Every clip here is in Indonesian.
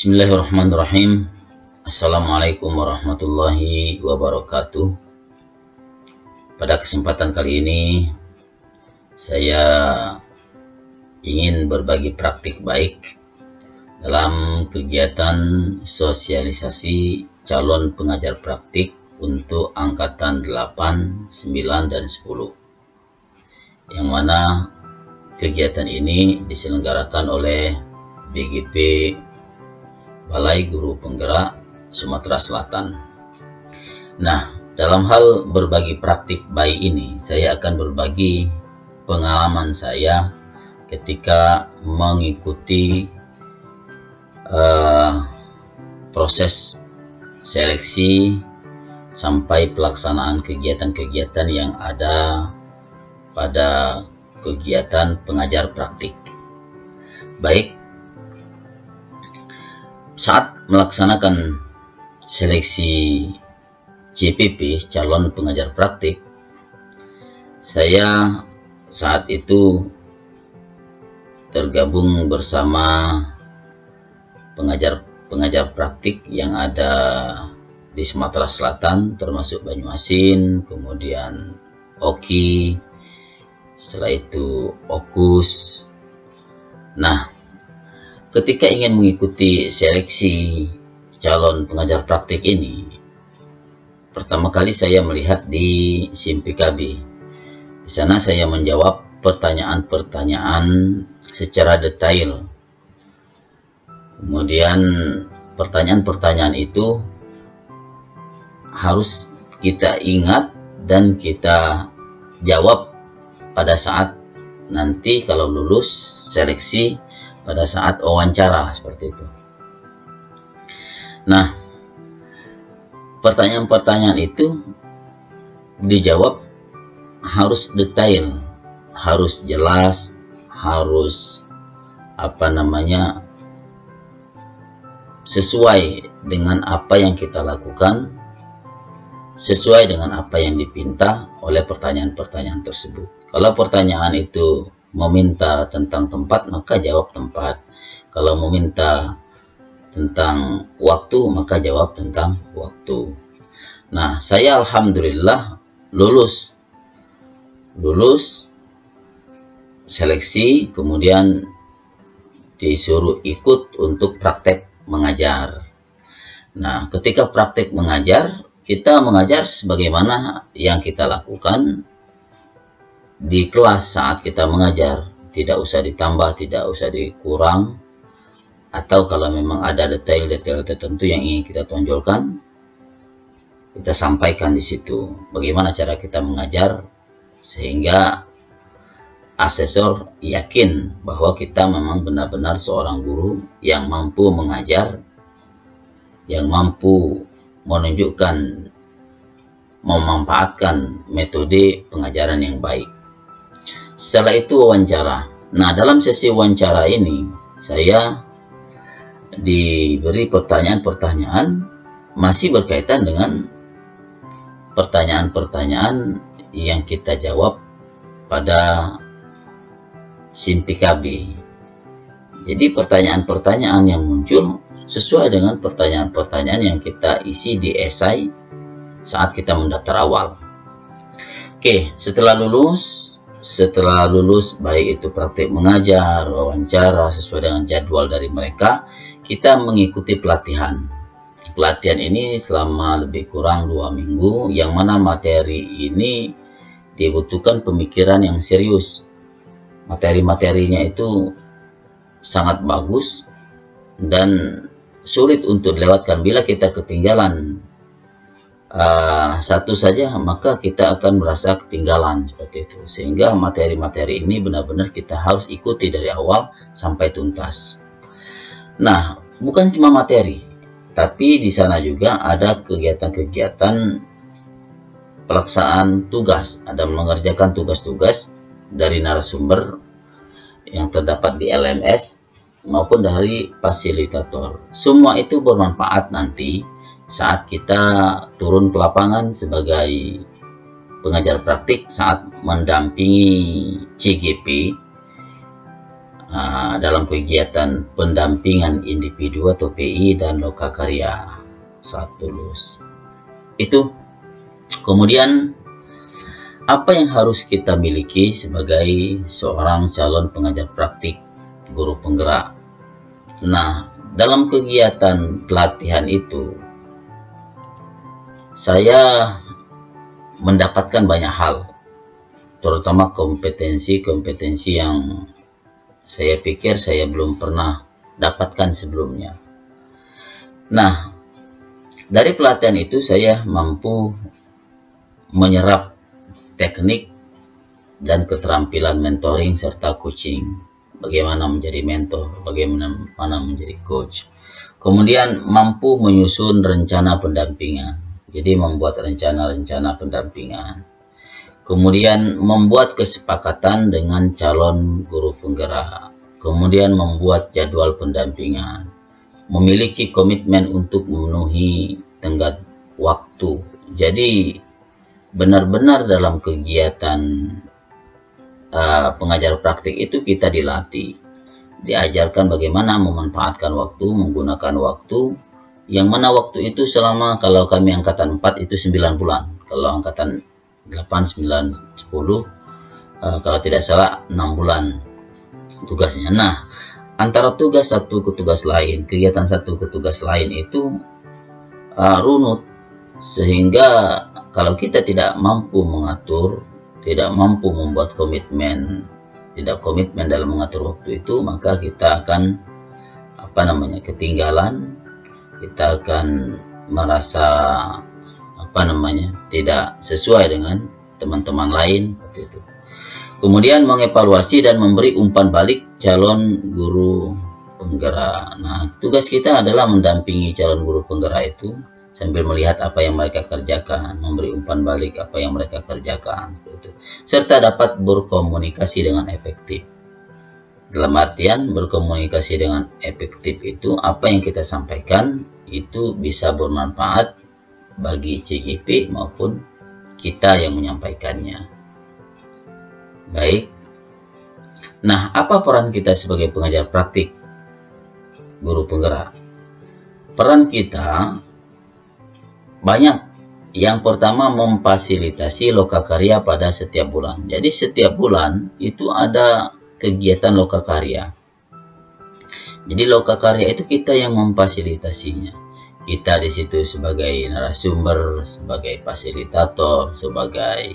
Bismillahirrahmanirrahim. Assalamualaikum warahmatullahi wabarakatuh. Pada kesempatan kali ini saya ingin berbagi praktik baik dalam kegiatan sosialisasi calon pengajar praktik untuk angkatan 8, 9, dan 10. Yang mana kegiatan ini diselenggarakan oleh BGP Balai Guru Penggerak Sumatera Selatan. Nah, dalam hal berbagi praktik baik ini, saya akan berbagi pengalaman saya ketika mengikuti proses seleksi sampai pelaksanaan kegiatan-kegiatan yang ada pada kegiatan pengajar praktik. Baik, saat melaksanakan seleksi CPP, calon pengajar praktik, saya saat itu tergabung bersama pengajar praktik yang ada di Sumatera Selatan, termasuk Banyuasin, kemudian Oki, setelah itu Okus. Nah, ketika ingin mengikuti seleksi calon pengajar praktik ini, pertama kali saya melihat di SIM-PKB. Di sana saya menjawab pertanyaan-pertanyaan secara detail. Kemudian pertanyaan-pertanyaan itu harus kita ingat dan kita jawab pada saat nanti kalau lulus seleksi, pada saat wawancara, seperti itu. Nah, pertanyaan-pertanyaan itu dijawab harus detail, harus jelas, harus sesuai dengan apa yang kita lakukan, sesuai dengan apa yang dipinta oleh pertanyaan-pertanyaan tersebut. Kalau pertanyaan itu meminta tentang tempat, maka jawab tempat. Kalau meminta tentang waktu, maka jawab tentang waktu. Nah, saya alhamdulillah lulus seleksi, kemudian disuruh ikut untuk praktek mengajar. Nah, ketika praktek mengajar, kita mengajar sebagaimana yang kita lakukan di kelas saat kita mengajar, tidak usah ditambah, tidak usah dikurang, atau kalau memang ada detail-detail tertentu yang ingin kita tonjolkan, kita sampaikan di situ bagaimana cara kita mengajar, sehingga asesor yakin bahwa kita memang benar-benar seorang guru yang mampu mengajar, yang mampu menunjukkan, memanfaatkan metode pengajaran yang baik. Setelah itu wawancara. Nah, dalam sesi wawancara ini saya diberi pertanyaan-pertanyaan masih berkaitan dengan pertanyaan-pertanyaan yang kita jawab pada SIM-PKB. Jadi pertanyaan-pertanyaan yang muncul sesuai dengan pertanyaan-pertanyaan yang kita isi di esai saat kita mendaftar awal. Oke, setelah lulus baik itu praktik mengajar, wawancara, sesuai dengan jadwal dari mereka, kita mengikuti pelatihan. Pelatihan ini selama lebih kurang 2 minggu, yang mana materi ini dibutuhkan pemikiran yang serius. Materi-materinya itu sangat bagus dan sulit untuk dilewatkan. Bila kita ketinggalan satu saja, maka kita akan merasa ketinggalan, seperti itu. Sehingga materi-materi ini benar-benar kita harus ikuti dari awal sampai tuntas. Nah, bukan cuma materi, tapi di sana juga ada kegiatan-kegiatan pelaksanaan tugas, ada mengerjakan tugas-tugas dari narasumber yang terdapat di LMS maupun dari fasilitator. Semua itu bermanfaat nanti saat kita turun ke lapangan sebagai pengajar praktik, saat mendampingi CGP dalam kegiatan pendampingan individu atau PI dan lokakarya saat lulus. Itu. Kemudian apa yang harus kita miliki sebagai seorang calon pengajar praktik guru penggerak? Nah, dalam kegiatan pelatihan itu saya mendapatkan banyak hal, terutama kompetensi-kompetensi yang saya pikir saya belum pernah dapatkan sebelumnya. Nah, dari pelatihan itu saya mampu menyerap teknik dan keterampilan mentoring serta coaching. Bagaimana menjadi mentor, bagaimana menjadi coach. Kemudian mampu menyusun rencana pendampingan. Jadi membuat rencana-rencana pendampingan. Kemudian membuat kesepakatan dengan calon guru penggerak. Kemudian membuat jadwal pendampingan. Memiliki komitmen untuk memenuhi tenggat waktu. Jadi benar-benar dalam kegiatan pengajar praktik itu kita dilatih, diajarkan bagaimana memanfaatkan waktu, menggunakan waktu, yang mana waktu itu selama, kalau kami angkatan 4 itu 9 bulan, kalau angkatan 8, 9, 10 kalau tidak salah 6 bulan tugasnya. Nah, antara tugas satu ke tugas lain, kegiatan satu ke tugas lain itu runut, sehingga kalau kita tidak mampu mengatur, tidak mampu membuat komitmen, tidak komitmen dalam mengatur waktu itu, maka kita akan ketinggalan, kita akan merasa tidak sesuai dengan teman-teman lain seperti itu. Kemudian mengevaluasi dan memberi umpan balik calon guru penggerak. Nah, tugas kita adalah mendampingi calon guru penggerak itu sambil melihat apa yang mereka kerjakan, memberi umpan balik apa yang mereka kerjakan, gitu. Serta dapat berkomunikasi dengan efektif. Dalam artian berkomunikasi dengan efektif itu apa yang kita sampaikan itu bisa bermanfaat bagi CGP maupun kita yang menyampaikannya. Baik. Nah, apa peran kita sebagai pengajar praktik guru penggerak? Peran kita banyak. Yang pertama, memfasilitasi lokakarya pada setiap bulan. Jadi setiap bulan itu ada kegiatan lokakarya. Jadi lokakarya itu kita yang memfasilitasinya. Kita di situ sebagai narasumber, sebagai fasilitator, sebagai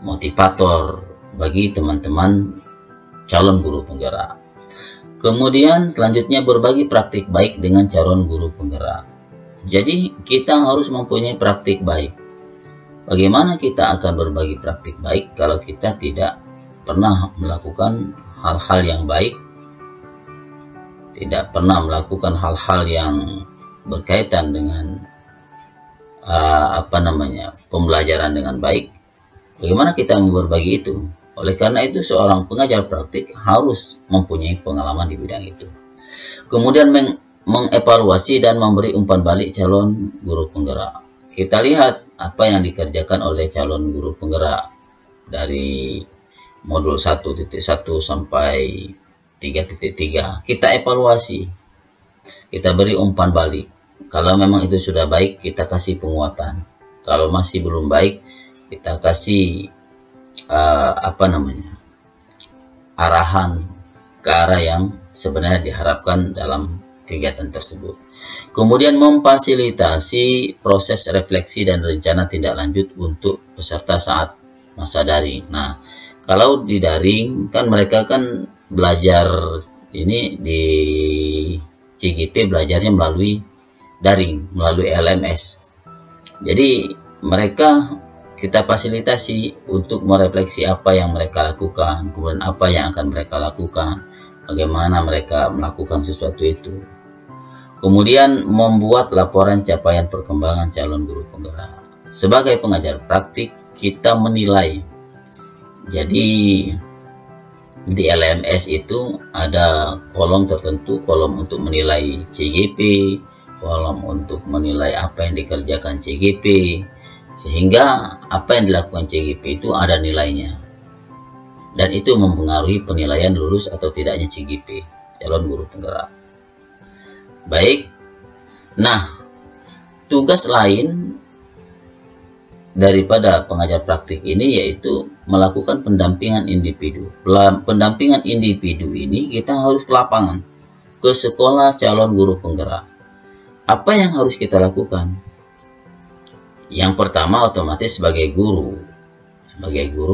motivator bagi teman-teman calon guru penggerak. Kemudian selanjutnya berbagi praktik baik dengan calon guru penggerak. Jadi kita harus mempunyai praktik baik. Bagaimana kita akan berbagi praktik baik kalau kita tidak pernah melakukan hal-hal yang baik, tidak pernah melakukan hal-hal yang berkaitan dengan pembelajaran dengan baik? Bagaimana kita berbagi itu? Oleh karena itu seorang pengajar praktik harus mempunyai pengalaman di bidang itu. Kemudian mengevaluasi dan memberi umpan balik calon guru penggerak. Kita lihat apa yang dikerjakan oleh calon guru penggerak dari modul 1.1 sampai 3.3. Kita evaluasi. Kita beri umpan balik. Kalau memang itu sudah baik, kita kasih penguatan. Kalau masih belum baik, kita kasih arahan ke arah yang sebenarnya diharapkan dalam kegiatan tersebut. Kemudian memfasilitasi proses refleksi dan rencana tindak lanjut untuk peserta saat masa daring. Nah, kalau di daring kan mereka kan belajar ini di CGP belajarnya melalui daring, melalui LMS. Jadi mereka kita fasilitasi untuk merefleksi apa yang mereka lakukan, kemudian apa yang akan mereka lakukan, bagaimana mereka melakukan sesuatu itu. Kemudian membuat laporan capaian perkembangan calon guru penggerak. Sebagai pengajar praktik, kita menilai. Jadi di LMS itu ada kolom tertentu, kolom untuk menilai CGP, kolom untuk menilai apa yang dikerjakan CGP, sehingga apa yang dilakukan CGP itu ada nilainya. dan itu mempengaruhi penilaian lulus atau tidaknya CGP calon guru penggerak. Baik, nah tugas lain daripada pengajar praktik ini yaitu melakukan pendampingan individu. Pendampingan individu ini kita harus ke lapangan, ke sekolah calon guru penggerak. Apa yang harus kita lakukan? Yang pertama, otomatis sebagai guru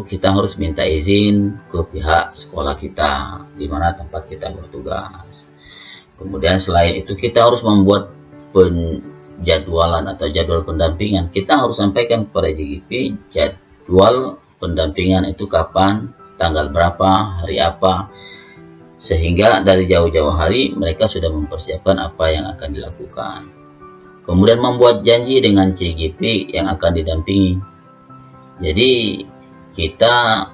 kita harus minta izin ke pihak sekolah kita di mana tempat kita bertugas. Kemudian selain itu kita harus membuat penjadwalan atau jadwal pendampingan. Kita harus sampaikan kepada JGP jadwal pendampingan itu kapan, tanggal berapa, hari apa, sehingga dari jauh-jauh hari mereka sudah mempersiapkan apa yang akan dilakukan. Kemudian membuat janji dengan CGP yang akan didampingi. Jadi kita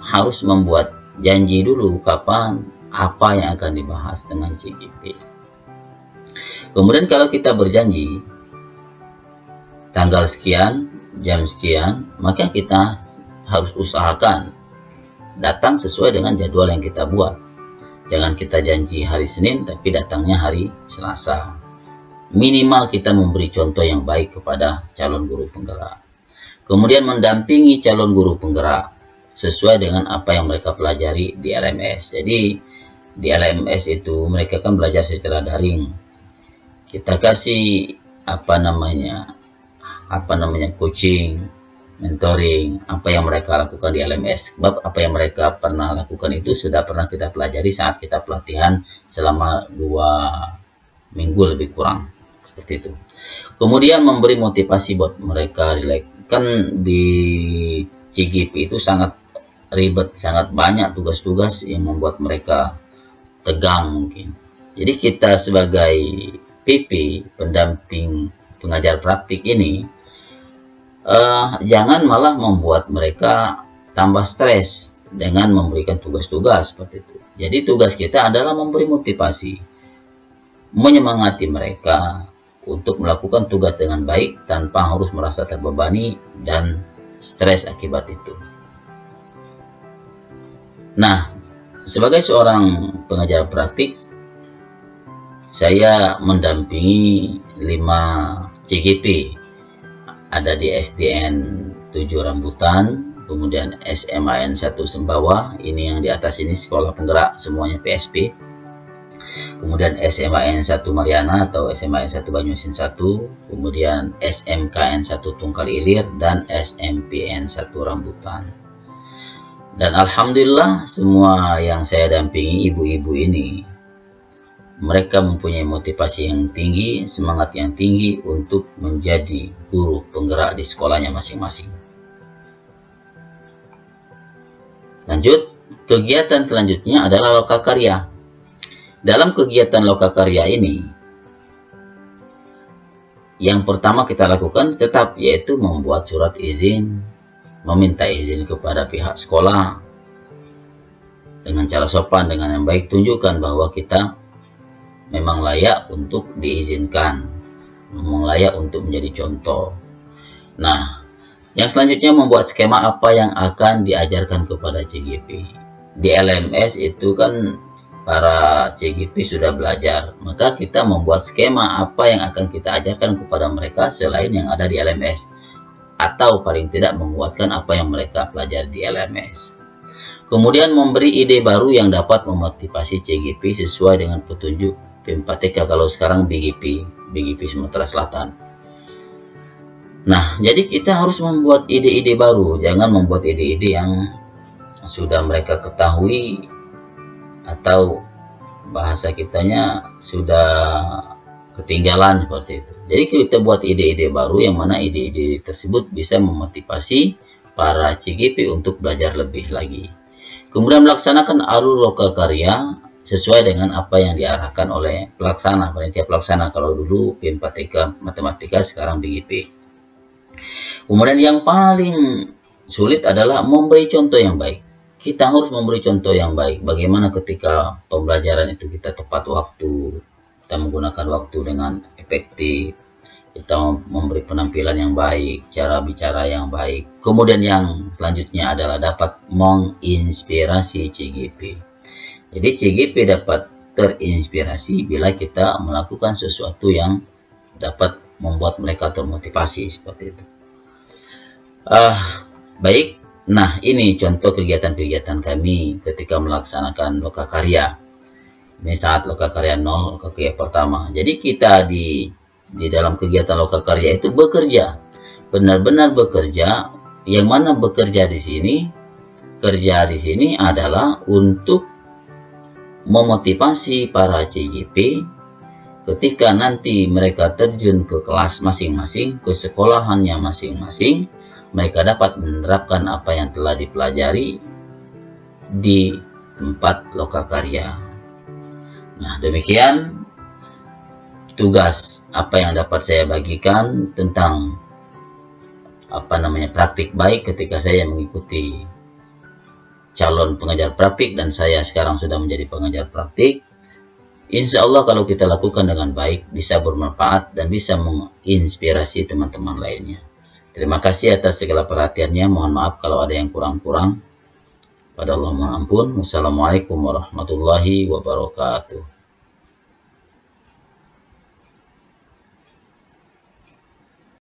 harus membuat janji dulu kapan, apa yang akan dibahas dengan CGP. Kemudian kalau kita berjanji tanggal sekian, jam sekian, maka kita harus usahakan datang sesuai dengan jadwal yang kita buat. Jangan kita janji hari Senin tapi datangnya hari Selasa. Minimal kita memberi contoh yang baik kepada calon guru penggerak. Kemudian mendampingi calon guru penggerak sesuai dengan apa yang mereka pelajari di LMS. Jadi di LMS itu mereka kan belajar secara daring. Kita kasih apa namanya coaching, mentoring, apa yang mereka lakukan di LMS. Sebab apa yang mereka pernah lakukan itu sudah pernah kita pelajari saat kita pelatihan selama 2 minggu lebih kurang. Seperti itu. Kemudian memberi motivasi buat mereka relax. Kan di CGP itu sangat ribet, sangat banyak tugas-tugas yang membuat mereka tegang mungkin. Jadi kita sebagai PP, pendamping pengajar praktik ini, jangan malah membuat mereka tambah stres dengan memberikan tugas-tugas seperti itu. Jadi tugas kita adalah memberi motivasi, menyemangati mereka untuk melakukan tugas dengan baik tanpa harus merasa terbebani dan stres akibat itu. Nah, sebagai seorang pengajar praktik, saya mendampingi 5 CGP. Ada di SDN 7 Rambutan, kemudian SMAN 1 Sembawah, ini yang di atas ini sekolah penggerak, semuanya PSP. Kemudian SMAN 1 Mariana atau SMAN 1 Banyuasin 1, kemudian SMKN 1 Tungkal Ilir, dan SMPN 1 Rambutan. Dan alhamdulillah semua yang saya dampingi ibu-ibu ini, mereka mempunyai motivasi yang tinggi, semangat yang tinggi untuk menjadi guru penggerak di sekolahnya masing-masing. Lanjut, kegiatan selanjutnya adalah lokakarya. Dalam kegiatan lokakarya ini, yang pertama kita lakukan tetap yaitu membuat surat izin, meminta izin kepada pihak sekolah dengan cara sopan, dengan yang baik, tunjukkan bahwa kita memang layak untuk diizinkan, memang layak untuk menjadi contoh. Nah, yang selanjutnya membuat skema apa yang akan diajarkan kepada CGP. Di LMS itu kan para CGP sudah belajar, maka kita membuat skema apa yang akan kita ajarkan kepada mereka selain yang ada di LMS, atau paling tidak menguatkan apa yang mereka pelajari di LMS. Kemudian memberi ide baru yang dapat memotivasi CGP sesuai dengan petunjuk P4TK, kalau sekarang BGP Sumatera Selatan. Nah, jadi kita harus membuat ide-ide baru, jangan membuat ide-ide yang sudah mereka ketahui atau bahasa kitanya sudah ketinggalan seperti itu. Jadi kita buat ide-ide baru yang mana ide-ide tersebut bisa memotivasi para CGP untuk belajar lebih lagi. Kemudian melaksanakan alur lokakarya sesuai dengan apa yang diarahkan oleh pelaksana, panitia pelaksana. Kalau dulu P4TK matematika, sekarang BGP. Kemudian yang paling sulit adalah memberi contoh yang baik. Kita harus memberi contoh yang baik. Bagaimana ketika pembelajaran itu kita tepat waktu, kita menggunakan waktu dengan efektif, kita memberi penampilan yang baik, cara bicara yang baik. Kemudian yang selanjutnya adalah dapat menginspirasi CGP. Jadi CGP dapat terinspirasi bila kita melakukan sesuatu yang dapat membuat mereka termotivasi seperti itu. Baik, nah ini contoh kegiatan-kegiatan kami ketika melaksanakan lokakarya. Ini saat lokakarya 0, lokakarya pertama. Jadi kita di dalam kegiatan lokakarya itu bekerja, benar-benar bekerja. Yang mana bekerja di sini? Kerja di sini adalah untuk memotivasi para CGP ketika nanti mereka terjun ke kelas masing-masing, ke sekolahannya masing-masing, mereka dapat menerapkan apa yang telah dipelajari di tempat lokakarya. Nah, demikian tugas apa yang dapat saya bagikan tentang praktik baik ketika saya mengikuti calon pengajar praktik dan saya sekarang sudah menjadi pengajar praktik. Insya Allah kalau kita lakukan dengan baik bisa bermanfaat dan bisa menginspirasi teman-teman lainnya. Terima kasih atas segala perhatiannya. Mohon maaf kalau ada yang kurang-kurang. Pada Allah mohon ampun. Wassalamualaikum warahmatullahi wabarakatuh.